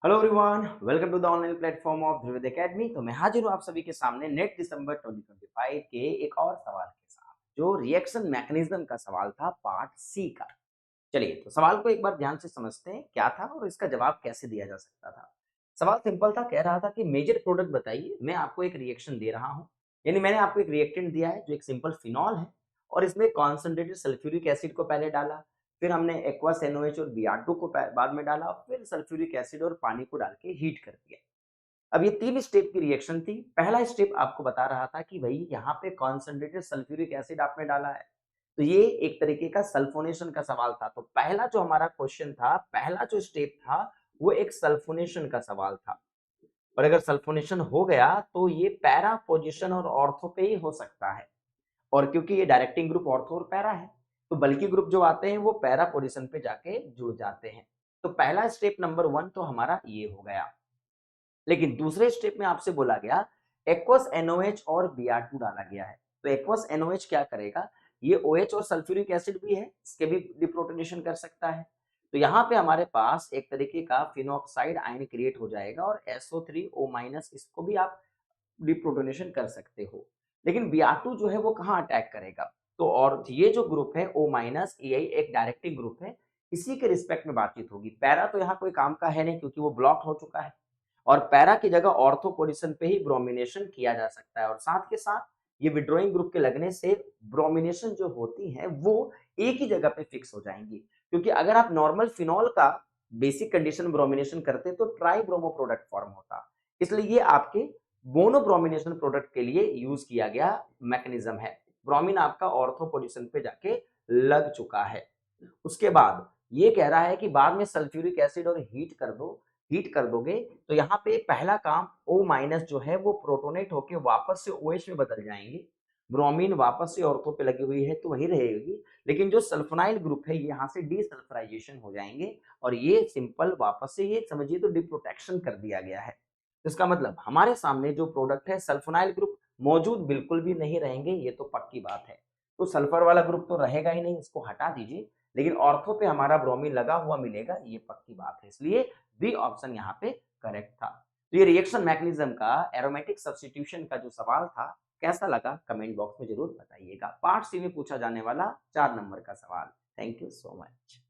Hello everyone, welcome to the online platform of Dhruvid academy. तो मैं हाजिर हूँ आप सभी के सामने नेट दिसंबर 2025 के एक और सवाल के साथ, जो रिएक्शन मैकेनिज्म का सवाल था, पार्ट सी का। चलिए तो सवाल को एक बार ध्यान से समझते हैं क्या था और इसका जवाब कैसे दिया जा सकता था। सवाल सिंपल था, कह रहा था कि मेजर प्रोडक्ट बताइए। मैं आपको एक रिएक्शन दे रहा हूँ, यानी मैंने आपको एक रिएक्टेंट दिया है जो एक सिंपल फिनॉल है, और इसमें कॉन्सेंट्रेटेड सल्फ्यूरिक एसिड को पहले डाला, फिर हमने एक्वस NaOH और Br2 को बाद में डाला, फिर सल्फ्यूरिक एसिड और पानी को डाल के हीट कर दिया। अब ये 3 स्टेप की रिएक्शन थी। पहला स्टेप आपको बता रहा था कि भई यहाँ पे कॉन्सन्ट्रेटेड सल्फ्यूरिक एसिड आपने डाला है, तो ये एक तरीके का सल्फोनेशन का सवाल था। तो पहला जो हमारा क्वेश्चन था, पहला जो स्टेप था, वो एक सल्फोनेशन का सवाल था। और अगर सल्फोनेशन हो गया तो ये पैरा पोजीशन और ऑर्थो पे ही हो सकता है। और क्योंकि ये डायरेक्टिंग ग्रुप ऑर्थो और पैरा है, तो बल्कि ग्रुप जो आते हैं वो पैरा पोजीशन पे जाके जुड़ जाते हैं। तो पहला स्टेप नंबर 1 तो हमारा ये हो गया। लेकिन दूसरे स्टेप में आपसे बोला गया एक्वस NaOH और Br2 डाला गया है। तो एक्वस NaOH क्या करेगा, ये OH और सल्फ्यूरिक एसिड भी है, इसके भी डिप्रोटोनेशन कर सकता है। तो यहाँ पे हमारे पास एक तरीके का फिनोक्साइड आयन क्रिएट हो जाएगा, और SO3O- इसको भी आप डिप्रोटोनेशन कर सकते हो। लेकिन Br2 जो है वो कहाँ अटैक करेगा, तो और ये जो ग्रुप है O- यही एक डायरेक्टिंग ग्रुप है, इसी के रिस्पेक्ट में बातचीत होगी। पैरा तो यहाँ कोई काम का है नहीं क्योंकि वो ब्लॉक हो चुका है, और पैरा की जगह ऑर्थो पोजीशन पे ही ब्रोमिनेशन किया जा सकता है। और साथ के साथ ये विड्रॉइंग ग्रुप के लगने से ब्रोमिनेशन जो होती है वो एक ही जगह पे फिक्स हो जाएंगी, क्योंकि अगर आप नॉर्मल फिनॉल का बेसिक कंडीशन ब्रोमिनेशन करते तो ट्राई ब्रोमो प्रोडक्ट फॉर्म होता। इसलिए ये आपके मोनो ब्रोमिनेशन प्रोडक्ट के लिए यूज किया गया मैकेनिज्म है। ब्रोमीन आपका ऑर्थो पोजीशन पे जाके लग चुका है। उसके बाद ये कह रहा है कि बाद में सल्फ्यूरिक एसिड और हीट कर दोगे तो यहाँ पे पहला काम O- जो है वो प्रोटोनेट होके वापस से OH में बदल जाएंगे। ब्रोमीन वापस से ऑर्थो पे लगी हुई है तो वही रहेगी, लेकिन जो सल्फोनाइल ग्रुप है यहाँ से डीसल्फराइजेशन हो जाएंगे, और ये सिंपल वापस से ये समझिए तो डिप्रोटेक्शन कर दिया गया है। इसका मतलब हमारे सामने जो प्रोडक्ट है सल्फोनाइल ग्रुप मौजूद बिल्कुल भी नहीं रहेंगे, ये तो पक्की बात है। तो सल्फर वाला ग्रुप तो रहेगा ही नहीं, इसको हटा दीजिए, लेकिन ऑर्थो पे हमारा ब्रोमीन लगा हुआ मिलेगा, ये पक्की बात है। इसलिए बी ऑप्शन यहाँ पे करेक्ट था। तो ये रिएक्शन मैकेनिज्म का एरोमेटिक सब्स्टिट्यूशन का जो सवाल था, कैसा लगा कमेंट बॉक्स में जरूर बताइएगा। पार्ट सी में पूछा जाने वाला 4 नंबर का सवाल। Thank you so much.